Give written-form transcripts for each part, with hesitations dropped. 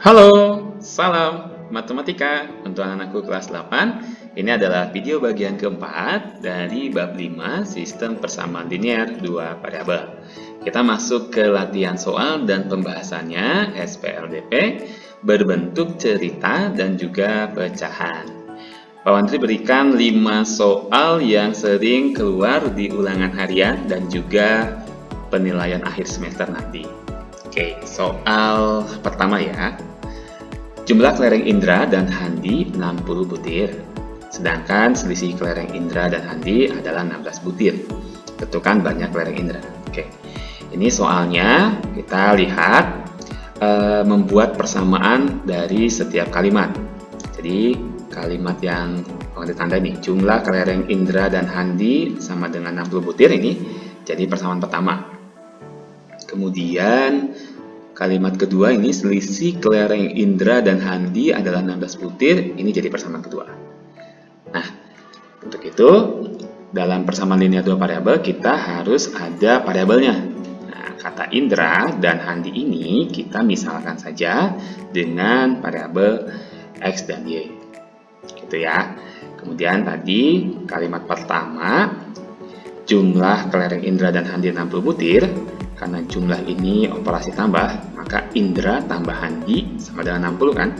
Halo, salam matematika untuk anak-anakku kelas 8. Ini adalah video bagian keempat dari bab 5 sistem persamaan linear 2 variabel. Kita masuk ke latihan soal dan pembahasannya SPLDP berbentuk cerita dan juga pecahan. Pak Wantri berikan 5 soal yang sering keluar di ulangan harian dan juga penilaian akhir semester nanti. Oke, soal pertama ya. Jumlah kelereng Indra dan Handi 60 butir. Sedangkan selisih kelereng Indra dan Handi adalah 16 butir. Tentukan banyak kelereng Indra. Oke. Ini soalnya kita lihat membuat persamaan dari setiap kalimat. Jadi kalimat yang ditanda nih, jumlah kelereng Indra dan Handi sama dengan 60 butir ini jadi persamaan pertama. Kemudian kalimat kedua ini selisih kelereng Indra dan Handi adalah 16 butir, ini jadi persamaan kedua. Nah, untuk itu dalam persamaan linear dua variabel kita harus ada variabelnya. Nah, kata Indra dan Handi ini kita misalkan saja dengan variabel X dan Y. Gitu ya. Kemudian tadi kalimat pertama jumlah kelereng Indra dan Handi 60 butir. Karena jumlah ini operasi tambah, maka Indra tambah Handi sama dengan 60 kan?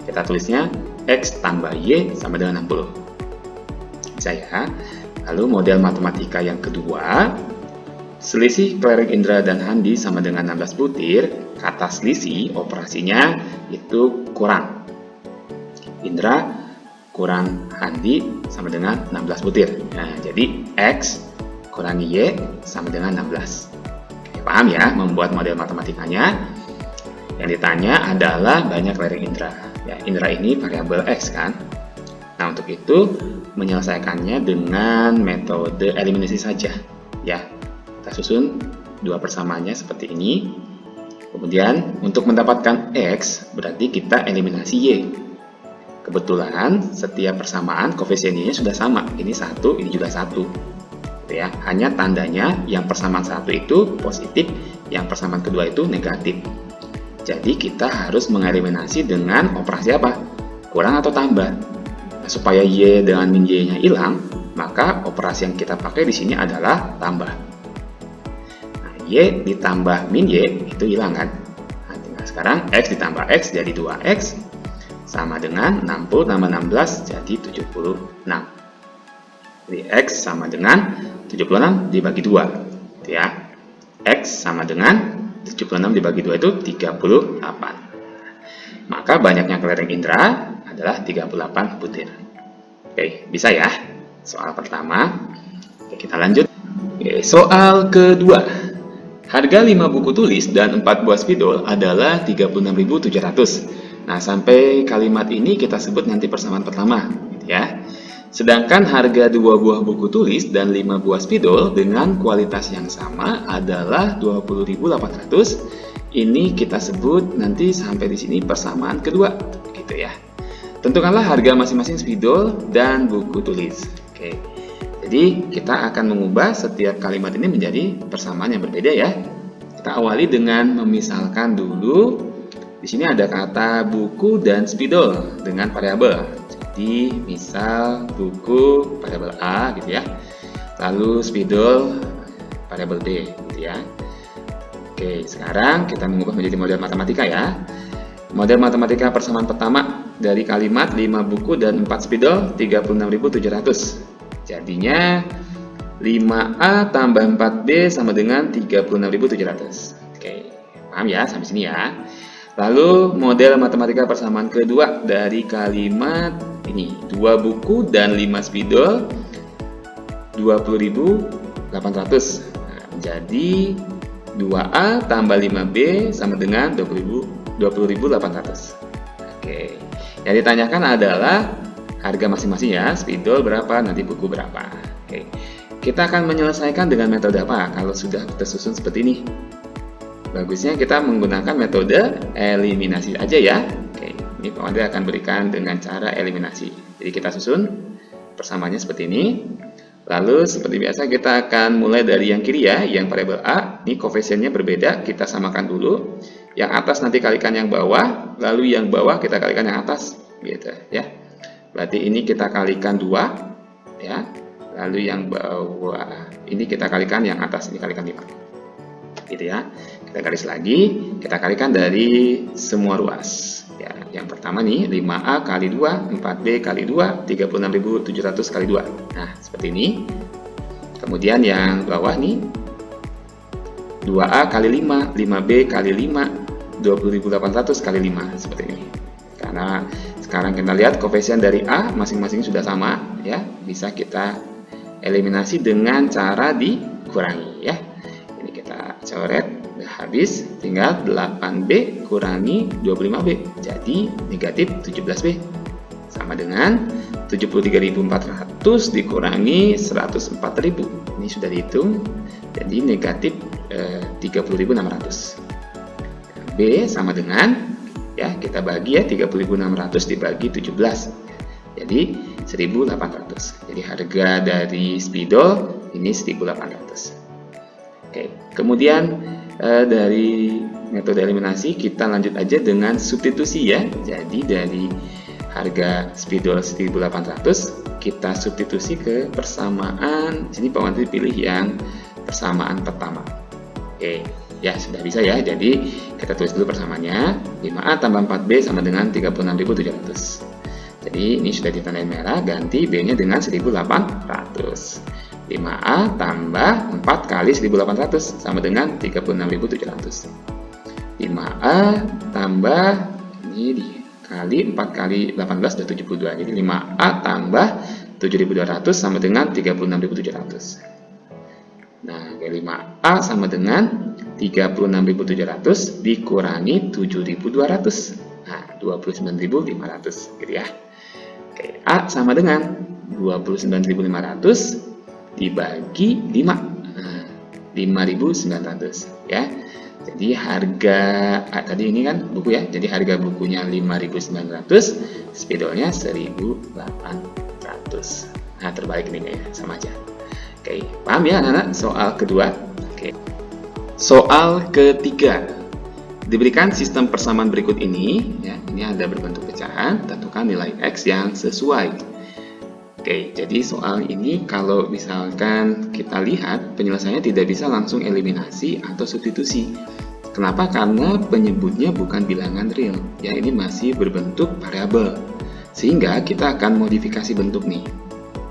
Kita tulisnya X tambah Y sama dengan 60. Bisa ya? Lalu model matematika yang kedua, selisih kelereng Indra dan Handi sama dengan 16 butir. Kata selisih operasinya itu kurang. Indra kurang Handi sama dengan 16 butir. Nah, jadi X kurang Y sama dengan 16. Paham ya membuat model matematikanya? Yang ditanya adalah banyak kelereng Indra. Ya, Indra ini variabel X kan? Nah, untuk itu menyelesaikannya dengan metode eliminasi saja. Ya, kita susun dua persamaannya seperti ini. Kemudian untuk mendapatkan X berarti kita eliminasi Y. Kebetulan setiap persamaan koefisien Y-nya sudah sama. Ini 1, ini juga 1. Ya, hanya tandanya yang persamaan satu itu positif, yang persamaan kedua itu negatif. Jadi kita harus mengeliminasi dengan operasi apa? Kurang atau tambah. Nah, supaya Y dengan min Y-nya hilang, maka operasi yang kita pakai di sini adalah tambah. Nah, Y ditambah min Y itu hilang kan? Nah, sekarang X ditambah X jadi 2X sama dengan 60 tambah 16 jadi 76. Jadi X sama dengan 76 dibagi 2. Ya. X sama dengan 76 dibagi 2 itu 38. Maka banyaknya kelereng Indra adalah 38 butir. Oke, bisa ya? Soal pertama. Oke, kita lanjut. Oke, soal kedua. Harga 5 buku tulis dan 4 buah spidol adalah 36.700. Nah, sampai kalimat ini kita sebut nanti persamaan pertama, gitu ya. Sedangkan harga 2 buah buku tulis dan 5 buah spidol dengan kualitas yang sama adalah 20.800. Ini kita sebut nanti sampai di sini persamaan kedua, gitu ya. Tentukanlah harga masing-masing spidol dan buku tulis. Oke. Jadi kita akan mengubah setiap kalimat ini menjadi persamaan yang berbeda ya. Kita awali dengan memisalkan dulu. Di sini ada kata buku dan spidol dengan variabel. Jadi misal buku variabel A gitu ya, lalu spidol variabel B gitu ya. Oke, sekarang kita mengubah menjadi model matematika ya. Model matematika persamaan pertama dari kalimat 5 buku dan 4 spidol 36.700. Jadinya 5A tambah 4B sama dengan 36.700. Oke, paham ya sampai sini ya. Lalu model matematika persamaan kedua dari kalimat ini 2 buku dan 5 spidol 20.800. Nah, jadi 2A tambah 5B sama dengan 20.800. Oke. Yang ditanyakan adalah harga masing-masing ya, spidol berapa, nanti buku berapa. Oke. Kita akan menyelesaikan dengan metode apa kalau sudah tersusun seperti ini? Bagusnya kita menggunakan metode eliminasi aja ya. Oke, ini Pak Wantri akan berikan dengan cara eliminasi. Jadi kita susun persamaannya seperti ini. Lalu seperti biasa kita akan mulai dari yang kiri ya, yang variabel A. Ini koefisiennya berbeda, kita samakan dulu. Yang atas nanti kalikan yang bawah, lalu yang bawah kita kalikan yang atas, gitu ya. Berarti ini kita kalikan 2, ya. Lalu yang bawah ini kita kalikan yang atas, ini kalikan 5. Gitu ya. Kita garis lagi, kita kalikan dari semua ruas. Ya, yang pertama nih 5A kali 2, 4B kali 2, 36.700 kali 2. Nah, seperti ini. Kemudian yang bawah nih 2A kali 5, 5B kali 5, 20.800 kali 5, seperti ini. Karena sekarang kita lihat koefisien dari A masing-masing sudah sama, ya. Bisa kita eliminasi dengan cara dikurangi, ya. Ini kita coret, udah habis, tinggal 8B kurangi 25B, jadi negatif 17B. Sama dengan 73.400 dikurangi 104.000. Ini sudah dihitung, jadi negatif 30.600. B sama dengan, ya, kita bagi ya 30.600 dibagi 17, jadi 1.800. Jadi harga dari spidol ini 1.800. Oke, kemudian dari metode eliminasi kita lanjut aja dengan substitusi, ya. Jadi dari harga spidol 1.800 kita substitusi ke persamaan. Sini Pak Wantri pilih yang persamaan pertama. Oke. Ya, sudah bisa ya. Jadi kita tulis dulu persamaannya. 5A tambah 4B sama dengan 36.700. Jadi ini sudah ditandain merah, ganti B-nya dengan 1.800. 5A tambah 4 kali 1.800 sama dengan 36.700. 5A tambah ini dikali 4 kali 18 sudah 72. Jadi 5A tambah 7.200 sama dengan 36.700. Nah, 5A sama dengan 36.700 dikurangi 7.200. Nah, 29.500 gitu ya. Oke, A sama dengan 29.500 dibagi 5. Nah, 5.900 ya. Jadi harga tadi ini kan buku ya. Jadi harga bukunya 5.900, spidolnya 1.800. Nah, terbalik ini ya, sama aja. Oke, paham ya anak-anak soal kedua? Oke. Soal ketiga. Diberikan sistem persamaan berikut ini, ya, ini ada berbentuk pecahan, tentukan nilai X yang sesuai. Oke, jadi soal ini kalau misalkan kita lihat penyelesaiannya tidak bisa langsung eliminasi atau substitusi. Kenapa? Karena penyebutnya bukan bilangan real, ya, ini masih berbentuk variabel. Sehingga kita akan modifikasi bentuk nih.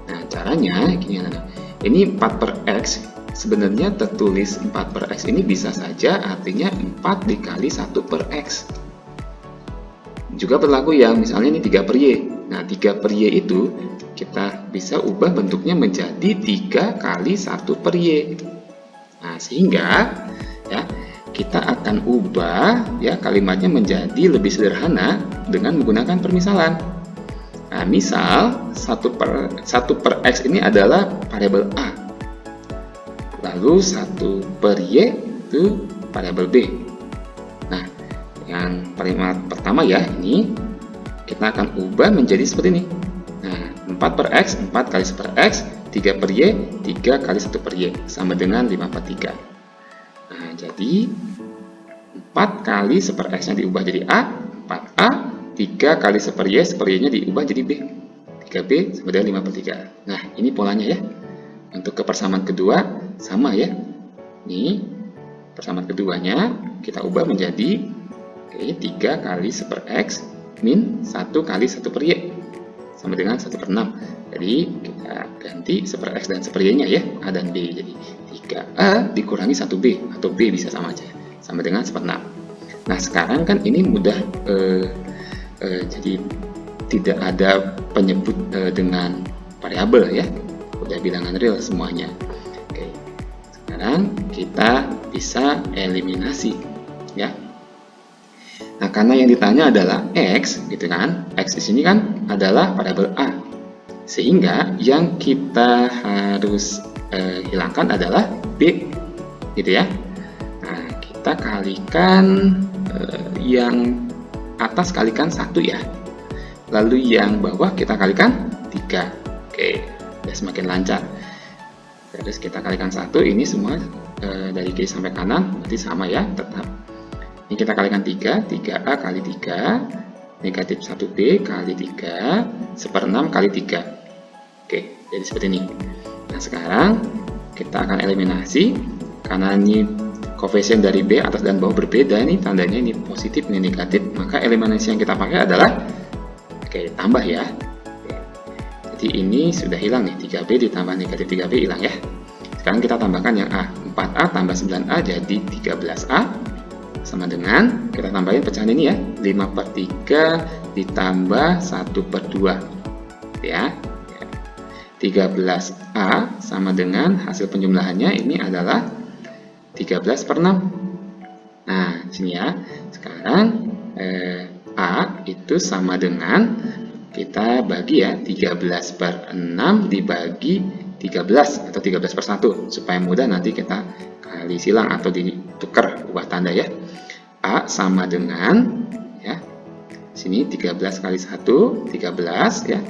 Nah, caranya gini anak-anak. Ini 4 per X, sebenarnya tertulis 4 per X ini bisa saja artinya 4 dikali 1 per X. Juga berlaku yang misalnya ini 3 per Y. Nah, 3 per Y itu kita bisa ubah bentuknya menjadi 3 kali 1 per Y. Nah, sehingga ya kita akan ubah ya kalimatnya menjadi lebih sederhana dengan menggunakan permisalan. Nah, misal 1 per X ini adalah variabel A. Lalu 1 per Y itu variabel B. Nah, yang kalimat pertama ya, ini kita akan ubah menjadi seperti ini. Nah, 4 per X, 4 kali 1 per X, 3 per Y, 3 kali 1 per Y, sama dengan 5 per 3. Nah, jadi 4 kali 1 per X-nya diubah jadi A, 4A, 3 kali 1 per Y-nya diubah jadi B. 3B sama dengan 5 per 3. Nah, ini polanya ya. Untuk ke persamaan kedua, sama ya. Ini persamaan keduanya, kita ubah menjadi 3 kali 1 per X min 1 kali 1 per Y. Sama dengan 1 per 6. Jadi, kita ganti 1 per X dan 1 per Y-nya ya. A dan B. Jadi, 3A dikurangi 1B. Atau B bisa sama aja. Sama dengan 1 per 6. Nah, sekarang kan ini mudah jadi tidak ada penyebut dengan variabel ya, udah bilangan real semuanya. Oke, sekarang kita bisa eliminasi ya. Nah, karena yang ditanya adalah X gitu kan, X di sini kan adalah variabel A, sehingga yang kita harus hilangkan adalah B gitu ya. Nah, kita kalikan yang atas kalikan 1 ya, lalu yang bawah kita kalikan 3. Oke, udah semakin lancar. Terus kita kalikan 1, ini semua dari kiri sampai kanan berarti sama ya, tetap. Ini kita kalikan 3, 3A kali 3, negatif 1B kali 3, 1/6 kali 3. Oke, jadi seperti ini. Nah, sekarang kita akan eliminasi, karena ini koefisien dari B atas dan bawah berbeda, ini tandanya ini positif, ini negatif, maka eliminasi yang kita pakai adalah tambah ya. Jadi ini sudah hilang nih, 3B ditambah negatif 3B hilang ya. Sekarang kita tambahkan yang A, 4A tambah 9A jadi 13A, sama dengan, kita tambahin pecahan ini ya, 5/3 ditambah 1/2 ya. 13A sama dengan hasil penjumlahannya ini adalah 13/6. Nah, sini ya. Sekarang A itu sama dengan, kita bagi ya, 13/6 dibagi 13 atau 13/1 supaya mudah nanti kita kali silang atau ditukar ubah tanda ya. A sama dengan ya, sini 13 kali 1 13 ya,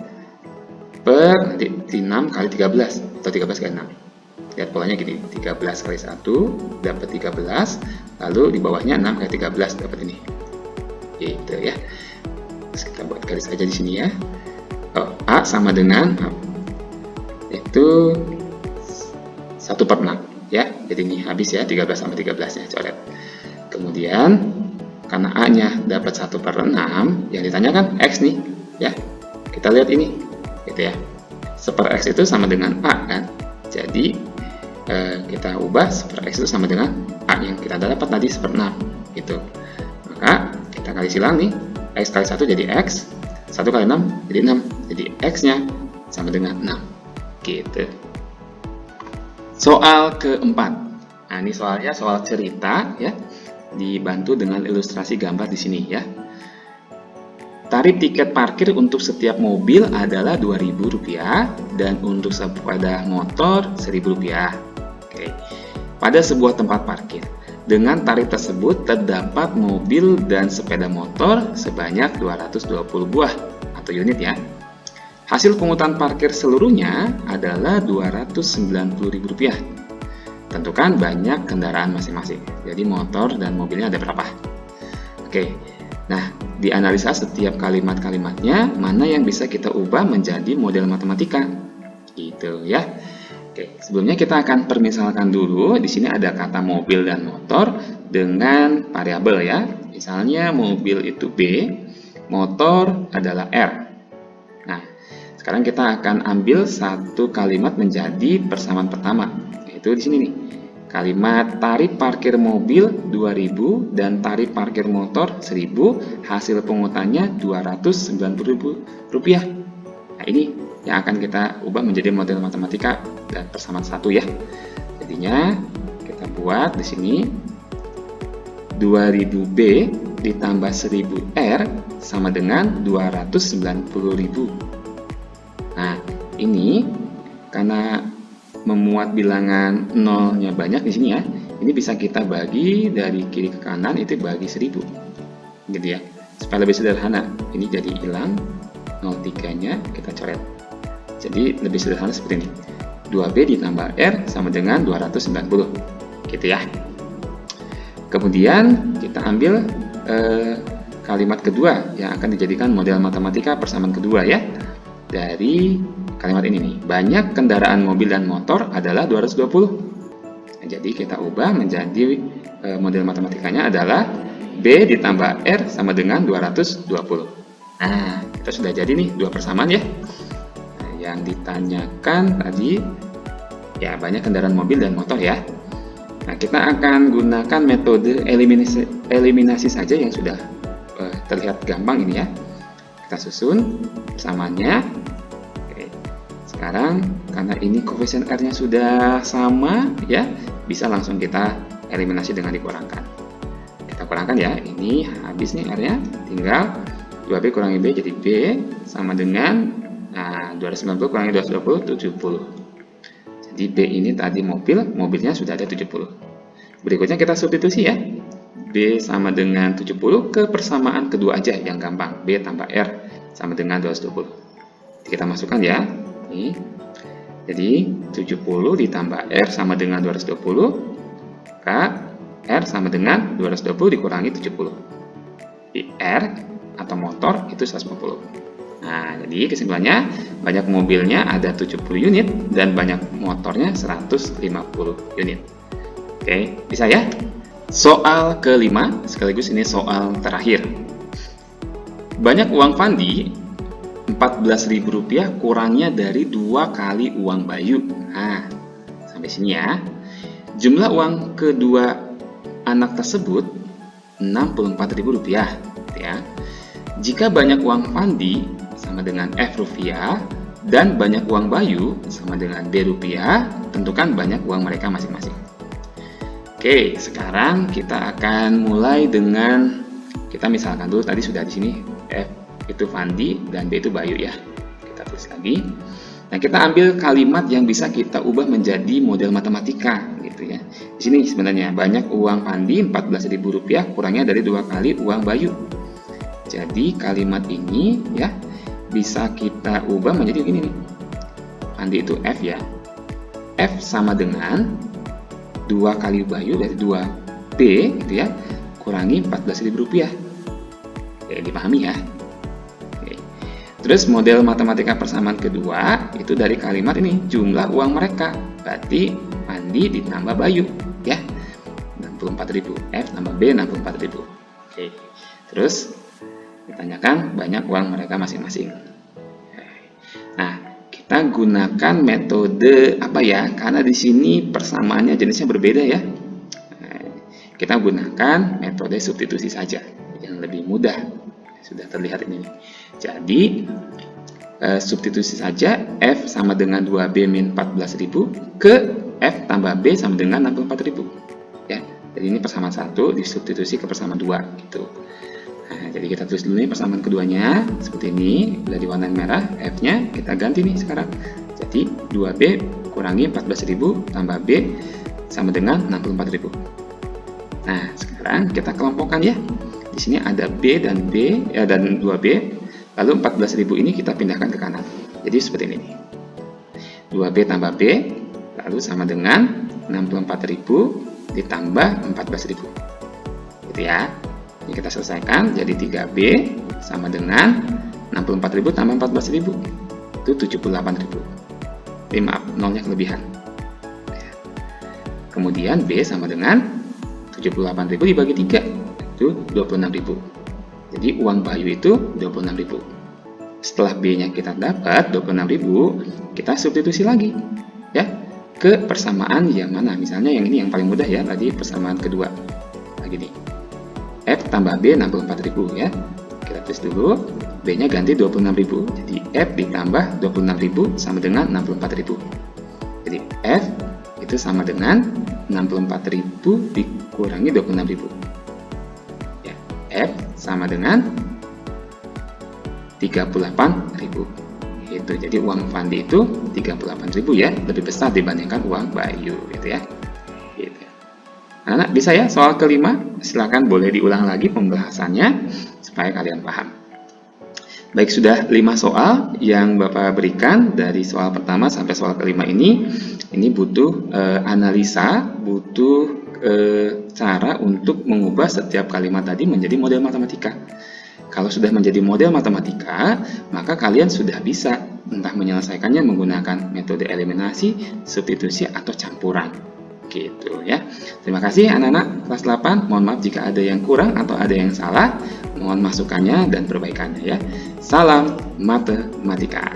per nanti 6 kali 13 atau 13 kali 6. Lihat polanya gini, 13 kali 1 dapat 13, lalu di bawahnya 6 kali 13 dapat ini. Gitu ya. Terus kita buat garis aja di sini ya. A sama dengan itu 1/6 ya. Jadi ini habis ya, 13 sama 13 nya coret. Kemudian karena A-nya dapat 1/6, yang ditanyakan X nih ya. Kita lihat ini gitu ya. 1/X itu sama dengan A kan. Jadi kita ubah 1/X itu sama dengan A yang kita dapat tadi 1/6 gitu. Maka kita kali silang nih, X kali 1 jadi X, 1 kali 6 jadi 6. Jadi X-nya sama dengan 6 gitu. Soal keempat. Nah, ini soalnya soal cerita ya, dibantu dengan ilustrasi gambar di sini ya. Tarif tiket parkir untuk setiap mobil adalah Rp2.000 dan untuk sepeda motor Rp1.000. Oke. Pada sebuah tempat parkir, dengan tarif tersebut terdapat mobil dan sepeda motor sebanyak 220 buah atau unit ya. Hasil pungutan parkir seluruhnya adalah Rp290.000. Tentukan banyak kendaraan masing-masing. Jadi motor dan mobilnya ada berapa? Oke. Nah, dianalisa setiap kalimat-kalimatnya, mana yang bisa kita ubah menjadi model matematika. Gitu ya. Oke, sebelumnya kita akan permisalkan dulu. Di sini ada kata mobil dan motor dengan variabel ya. Misalnya mobil itu B, motor adalah R. Nah, sekarang kita akan ambil satu kalimat menjadi persamaan pertama. Yaitu di sini nih. Kalimat tarif parkir mobil 2.000 dan tarif parkir motor 1.000, hasil pungutannya Rp290.000. Nah, ini yang akan kita ubah menjadi model matematika dan persamaan satu ya. Jadinya kita buat di sini 2.000B ditambah 1.000R sama dengan 290.000. Nah, ini karena memuat bilangan nolnya banyak di sini ya. Ini bisa kita bagi dari kiri ke kanan, itu bagi 1.000. Gitu ya. Supaya lebih sederhana. Ini jadi hilang 03-nya kita coret. Jadi lebih sederhana seperti ini. 2B ditambah R sama dengan 290. Gitu ya. Kemudian kita ambil kalimat kedua yang akan dijadikan model matematika persamaan kedua ya. Dari kalimat ini nih, banyak kendaraan mobil dan motor adalah 220. Nah, jadi kita ubah menjadi model matematikanya adalah B ditambah R sama dengan 220. Nah, kita sudah jadi nih dua persamaan ya. Nah, yang ditanyakan tadi ya banyak kendaraan mobil dan motor ya. Nah, kita akan gunakan metode eliminasi saja yang sudah terlihat gampang ini ya. Kita susun persamaannya. Oke. Sekarang karena ini koefisien R-nya sudah sama ya, bisa langsung kita eliminasi dengan dikurangkan. Kita kurangkan ya, ini habis nih R-nya, tinggal 2B kurangi B jadi B sama dengan 290 kurangi 220 70. Jadi B ini tadi mobilnya sudah ada 70. Berikutnya kita substitusi ya. B sama dengan 70 ke persamaan kedua aja yang gampang. B tambah R sama dengan 220. Kita masukkan ya. Nih. Jadi 70 ditambah R sama dengan 220. Maka R sama dengan 220 dikurangi 70. R atau motor itu 150. Nah, jadi kesimpulannya banyak mobilnya ada 70 unit dan banyak motornya 150 unit. Oke, bisa ya? Soal kelima, sekaligus ini soal terakhir. Banyak uang Fandi, Rp14.000 kurangnya dari 2 kali uang Bayu. Nah, sampai sini ya. Jumlah uang kedua anak tersebut Rp64.000, ya. Jika banyak uang Fandi sama dengan F rupiah dan banyak uang Bayu sama dengan B rupiah, tentukan banyak uang mereka masing-masing. Oke, sekarang kita akan mulai dengan kita misalkan dulu tadi sudah di sini F itu Fandi dan B itu Bayu ya. Kita tulis lagi. Nah, kita ambil kalimat yang bisa kita ubah menjadi model matematika gitu ya. Di sini sebenarnya banyak uang Fandi Rp14.000 kurangnya dari 2 kali uang Bayu. Jadi kalimat ini ya bisa kita ubah menjadi begini nih. Fandi itu F ya. F sama dengan 2 kali Bayu dari 2B gitu ya, kurangi Rp14.000. Ya, dipahami ya. Terus model matematika persamaan kedua itu dari kalimat ini jumlah uang mereka, berarti Fandi ditambah Bayu ya 64.000, F tambah B 64.000. Oke. Terus ditanyakan banyak uang mereka masing-masing. Nah, kita gunakan metode apa ya? Karena di sini persamaannya jenisnya berbeda ya. Kita gunakan metode substitusi saja yang lebih mudah. Sudah terlihat ini. Jadi substitusi saja F sama dengan 2B min 14.000 ke F tambah B sama dengan 64.000 ya. Jadi ini persamaan 1 disubstitusi ke persamaan 2 gitu. Nah, jadi kita tulis dulu nih persamaan keduanya seperti ini, udah diwarnain merah. F-nya kita ganti nih sekarang. Jadi 2B kurangi 14.000 tambah B sama dengan 64.000. Nah, sekarang kita kelompokkan ya. Di sini ada B dan B ya, dan 2B. Lalu 14.000 ini kita pindahkan ke kanan. Jadi seperti ini. 2B tambah B lalu sama dengan 64.000 ditambah 14.000. Gitu ya. Ini kita selesaikan. Jadi 3B sama dengan 64.000 tambah 14.000. Itu 78.000. Maaf, nolnya kelebihan. Kemudian B sama dengan 78.000 dibagi 3. Itu 26.000. Jadi uang Bayu itu 26.000. Setelah B-nya kita dapat 26.000, kita substitusi lagi ya ke persamaan yang mana? Misalnya yang ini yang paling mudah ya, tadi persamaan kedua. Lagi nih. F tambah B 64.000 ya. Kita tulis dulu, B-nya ganti 26.000. Jadi F ditambah 26.000 sama dengan 64.000. Jadi F itu sama dengan 64.000 dikurangi 26.000. F sama dengan 38.000. Itu jadi uang Fandi itu 38.000 ya, lebih besar dibandingkan uang Bayu gitu ya. Gitu. Anak-anak bisa ya soal kelima, silakan boleh diulang lagi pembahasannya supaya kalian paham. Baik, sudah 5 soal yang Bapak berikan dari soal pertama sampai soal kelima ini butuh analisa, butuh cara untuk mengubah setiap kalimat tadi menjadi model matematika. Kalau sudah menjadi model matematika, maka kalian sudah bisa entah menyelesaikannya menggunakan metode eliminasi, substitusi, atau campuran. Gitu ya. Terima kasih anak-anak kelas 8. Mohon maaf jika ada yang kurang atau ada yang salah. Mohon masukannya dan perbaikannya ya. Salam matematika.